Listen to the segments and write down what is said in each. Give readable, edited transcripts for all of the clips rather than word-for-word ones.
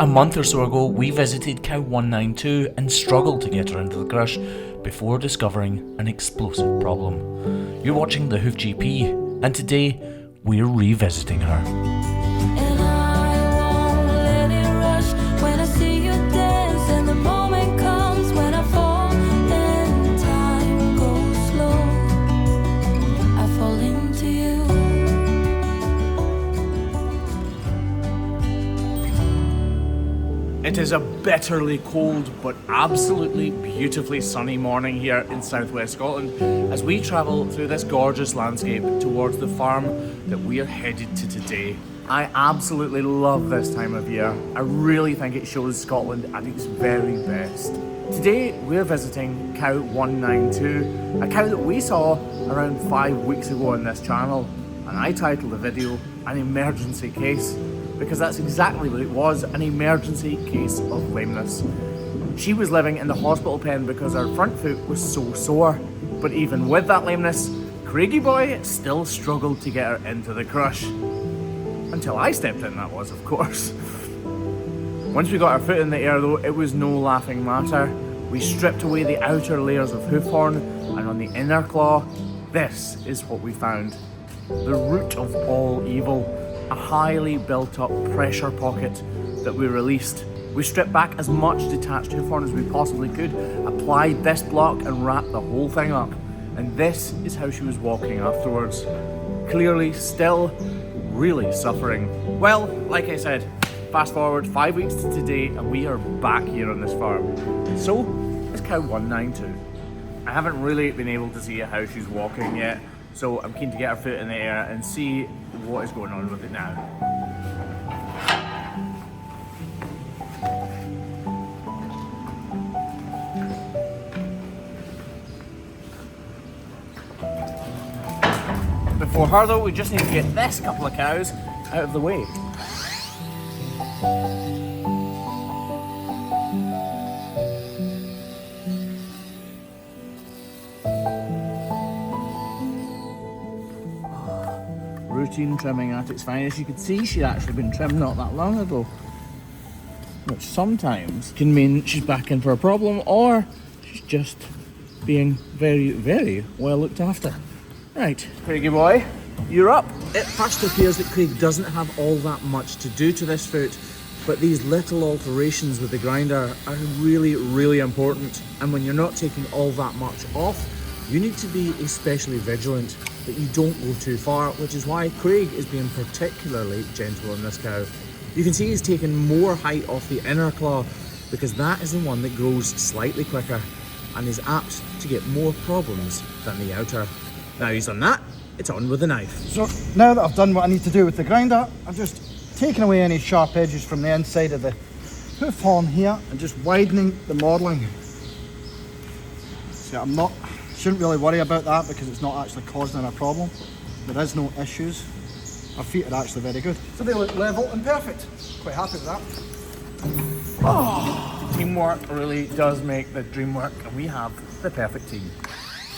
A month or so ago, we visited cow 192 and struggled to get her into the crush before discovering an explosive problem. You're watching the Hoof GP, and today we're revisiting her. It is a bitterly cold but absolutely beautifully sunny morning here in southwest Scotland as we travel through this gorgeous landscape towards the farm that we are headed to today. I absolutely love this time of year. I really think it shows Scotland at its very best. Today we're visiting cow 192, a cow that we saw around 5 weeks ago on this channel, and I titled the video An Emergency Case, because that's exactly what it was, an emergency case of lameness. She was living in the hospital pen because her front foot was so sore, but even with that lameness, Craigie boy still struggled to get her into the crush. Until I stepped in, that was, of course. Once we got our foot in the air though, it was no laughing matter. We stripped away the outer layers of hoof horn, and on the inner claw, this is what we found. The root of all evil. A highly built up pressure pocket that we released. We stripped back as much detached hoof horn as we possibly could, applied this block and wrapped the whole thing up. And this is how she was walking afterwards. Clearly still really suffering. Well, like I said, fast forward 5 weeks to today and we are back here on this farm. So, it's cow 192. I haven't really been able to see how she's walking yet, so I'm keen to get her foot in the air and see what is going on with it now. Before her though, we just need to get this couple of cows out of the way. Routine trimming at its finest. You could see she'd actually been trimmed not that long ago, which sometimes can mean she's back in for a problem or she's just being very, very well looked after. Right, Craigie boy, you're up. It first appears that Craig doesn't have all that much to do to this foot, but these little alterations with the grinder are really, really important, and when you're not taking all that much off, you need to be especially vigilant that you don't go too far, which is why Craig is being particularly gentle on this cow. You can see he's taken more height off the inner claw because that is the one that grows slightly quicker and is apt to get more problems than the outer. Now he's done that, it's on with the knife. So now that I've done what I need to do with the grinder, I've just taken away any sharp edges from the inside of the hoof horn here and just widening the modelling. See, shouldn't really worry about that because it's not actually causing a problem. There is no issues. Our feet are actually very good. So they look level and perfect. Quite happy with that. Oh, teamwork really does make the dream work, and we have the perfect team.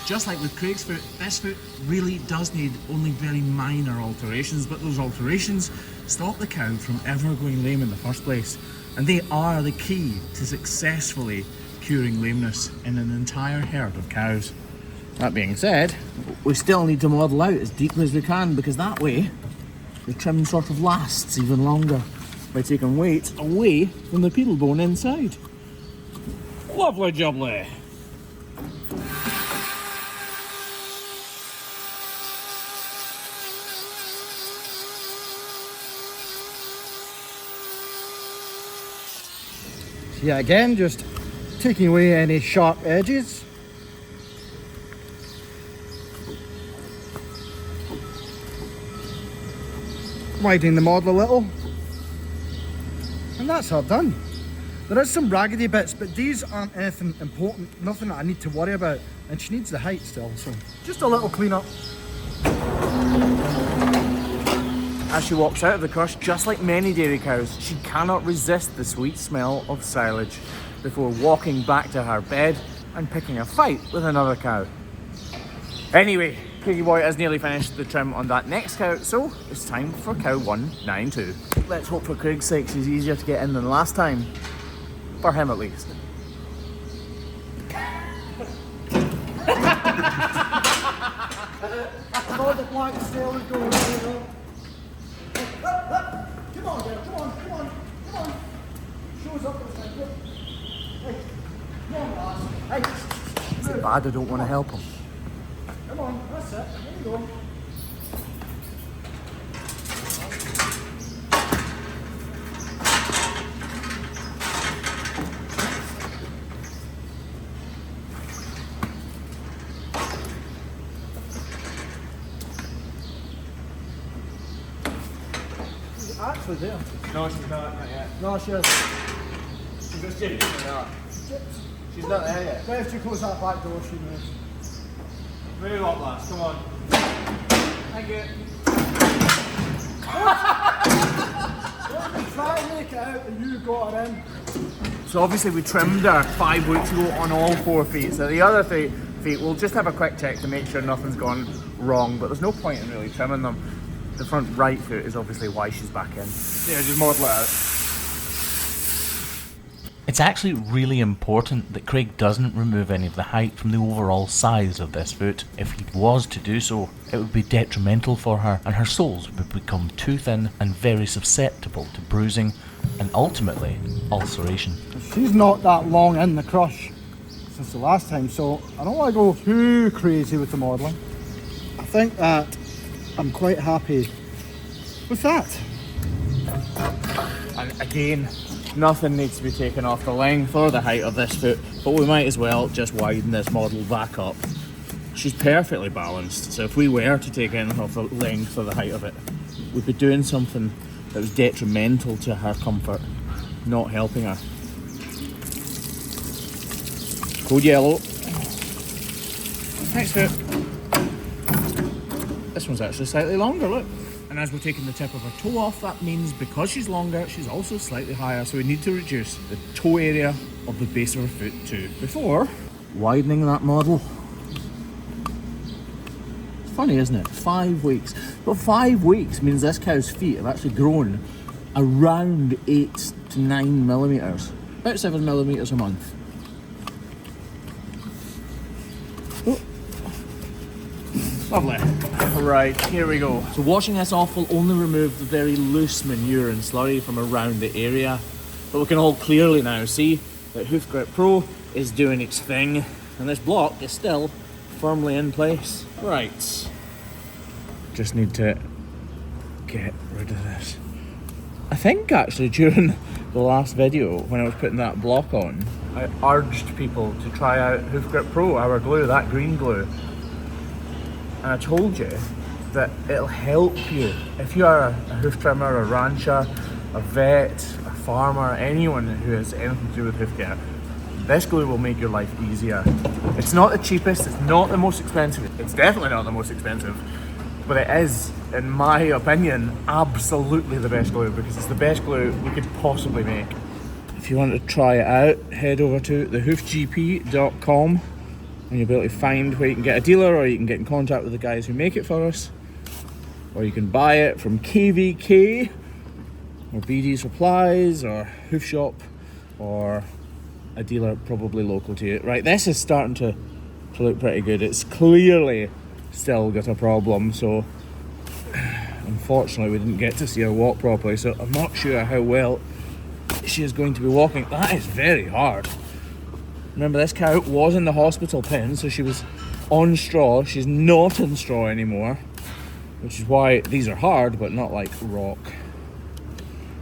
Just like with Craig's foot, this foot really does need only very minor alterations, but those alterations stop the cow from ever going lame in the first place. And they are the key to successfully curing lameness in an entire herd of cows. That being said, we still need to model out as deeply as we can because that way the trim sort of lasts even longer by taking weight away from the pedal bone inside. Lovely jubbly! So yeah, again, just taking away any sharp edges. Widening the model a little, and that's her done. There is some raggedy bits, but these aren't anything important, nothing that I need to worry about, and she needs the height still, so just a little clean up. As she walks out of the crush, just like many dairy cows, she cannot resist the sweet smell of silage before walking back to her bed and picking a fight with another cow. Anyway, Craigie boy has nearly finished the trim on that next cow, so it's time for cow 192. Let's hope for Craig's sake she's easier to get in than last time. For him at least. I thought the black sail would go away. Come on, girl, come on. Shows up this time. Hey, come on, lass. Hey. Is it bad I don't want to help him? Come on, that's it. There you go. She's actually there. No, she's not yet. No, she is. She's just getting not. She's not there yet. If you close that back door, she moves. Move up, lass, come on. Thank you. Try to make it out and you got her in. So obviously we trimmed her 5 weeks ago on all 4 feet. So the other feet we'll just have a quick check to make sure nothing's gone wrong, but there's no point in really trimming them. The front right foot is obviously why she's back in. Yeah, just model it out. It's actually really important that Craig doesn't remove any of the height from the overall size of this foot. If he was to do so, it would be detrimental for her, and her soles would become too thin and very susceptible to bruising and ultimately ulceration. She's not that long in the crush since the last time, so I don't want to go too crazy with the modelling. I think that I'm quite happy with that. And again, nothing needs to be taken off the length or the height of this foot, but we might as well just widen this model back up. She's perfectly balanced, so if we were to take anything off the length or the height of it, we'd be doing something that was detrimental to her comfort, not helping her. Code yellow. Next foot. This one's actually slightly longer, look. And as we're taking the tip of her toe off, that means because she's longer, she's also slightly higher, so we need to reduce the toe area of the base of her foot too, before widening that model. It's funny, isn't it? 5 weeks. But 5 weeks means this cow's feet have actually grown around 8 to 9 millimetres. About 7 millimetres a month. Oh. Lovely. Right, here we go. So washing this off will only remove the very loose manure and slurry from around the area. But we can all clearly now see that Hoof Grip Pro is doing its thing, and this block is still firmly in place. Right. Just need to get rid of this. I think actually during the last video when I was putting that block on, I urged people to try out Hoof Grip Pro, our glue, that green glue. And I told you that it'll help you if you are a hoof trimmer, a rancher, a vet, a farmer, anyone who has anything to do with hoof care. This glue will make your life easier. It's not the cheapest, it's not the most expensive, it's definitely not the most expensive, but it is, in my opinion, absolutely the best glue, because it's the best glue we could possibly make. If you want to try it out, head over to thehoofgp.com. and you'll be able to find where you can get a dealer, or you can get in contact with the guys who make it for us, or you can buy it from KVK or BD Supplies or Hoof Shop or a dealer probably local to you. Right, this is starting to look pretty good. It's clearly still got a problem, so unfortunately we didn't get to see her walk properly, so I'm not sure how well she is going to be walking. That is very hard. Remember, this cow was in the hospital pen, so she was on straw. She's not in straw anymore, which is why these are hard, but not like rock.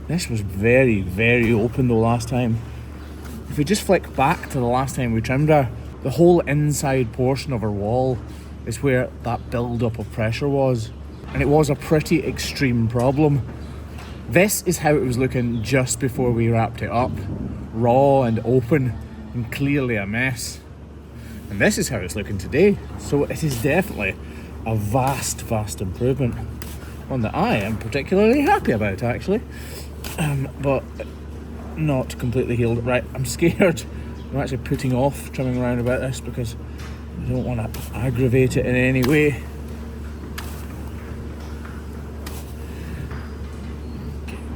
This was very, very open though last time. If we just flick back to the last time we trimmed her, the whole inside portion of her wall is where that build-up of pressure was, and it was a pretty extreme problem. This is how it was looking just before we wrapped it up, raw and open, and clearly a mess. And this is how it's looking today. So it is definitely a vast improvement. One that I am particularly happy about, actually. But not completely healed. Right, I'm scared. I'm actually putting off trimming around about this because I don't want to aggravate it in any way.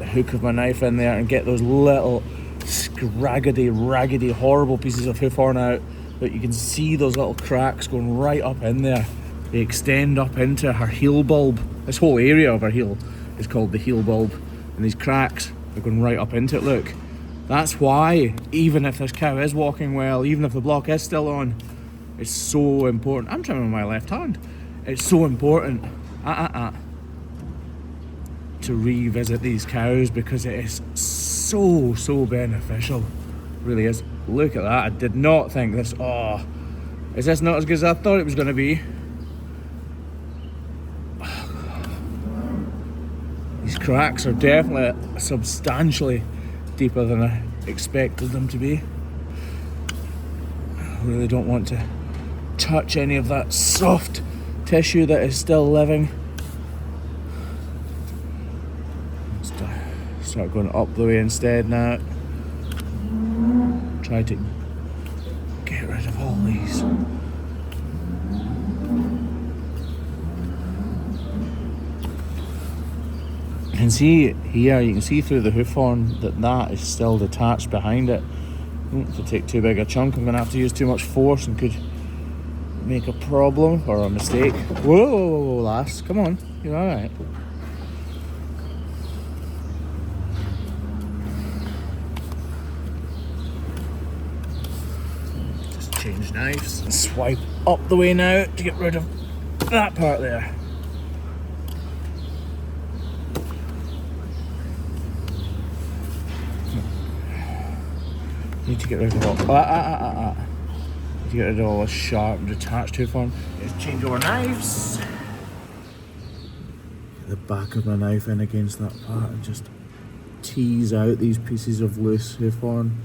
the hook of my knife in there and get those little scraggedy, raggedy, horrible pieces of hoof horn out, but you can see those little cracks going right up in there. They extend up into her heel bulb. This whole area of her heel is called the heel bulb, and these cracks are going right up into it. Look, that's why, even if this cow is walking well, even if the block is still on, it's so important. I'm trimming with my left hand. It's so important to revisit these cows, because it is so beneficial. It really is. Look at that. I did not think this. Oh, is this not as good as I thought it was going to be? These cracks are definitely substantially deeper than I expected them to be. I really don't want to touch any of that soft tissue that is still living. Start going up the way instead now. Try to get rid of all these. You can see here, you can see through the hoof horn that is still detached behind it. If I take too big a chunk, I'm going to have to use too much force and could make a problem or a mistake. Whoa, lass, come on, you're alright. Just change knives and swipe up the way now to get rid of that part there. Need to get rid of all. Need to get rid of all this sharp and detached hoof horn. Let's change over knives. Get the back of my knife in against that part and just tease out these pieces of loose hoof horn.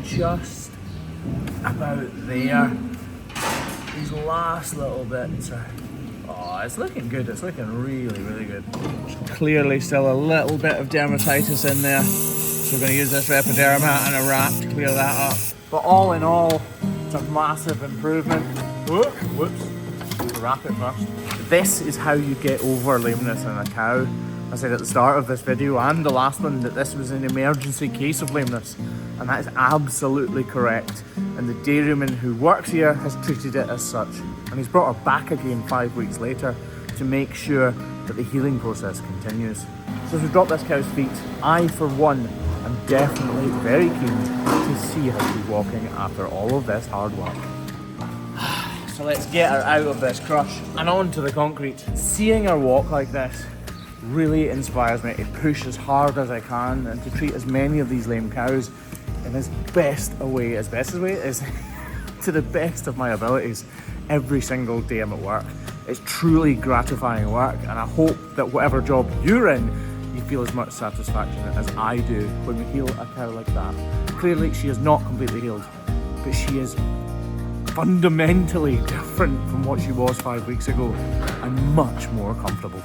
Just about there. These last little bits are. Oh, it's looking good. It's looking really good. There's clearly still a little bit of dermatitis in there, so we're going to use this Repodermat and a wrap to clear that up. But all in all, it's a massive improvement. Whoops. Wrap it first. This is how you get over lameness in a cow. I said at the start of this video and the last one that this was an emergency case of lameness, and that is absolutely correct. And the dairyman who works here has treated it as such. And he's brought her back again 5 weeks later to make sure that the healing process continues. So as we drop this cow's feet, I for one am definitely very keen to see how she's walking after all of this hard work. So let's get her out of this crush and onto the concrete. Seeing her walk like this really inspires me to push as hard as I can and to treat as many of these lame cows in as best a way as to the best of my abilities every single day I'm at work. It's truly gratifying work, and I hope that whatever job you're in, you feel as much satisfaction as I do when we heal a cow like that. Clearly she is not completely healed, but she is fundamentally different from what she was 5 weeks ago and much more comfortable.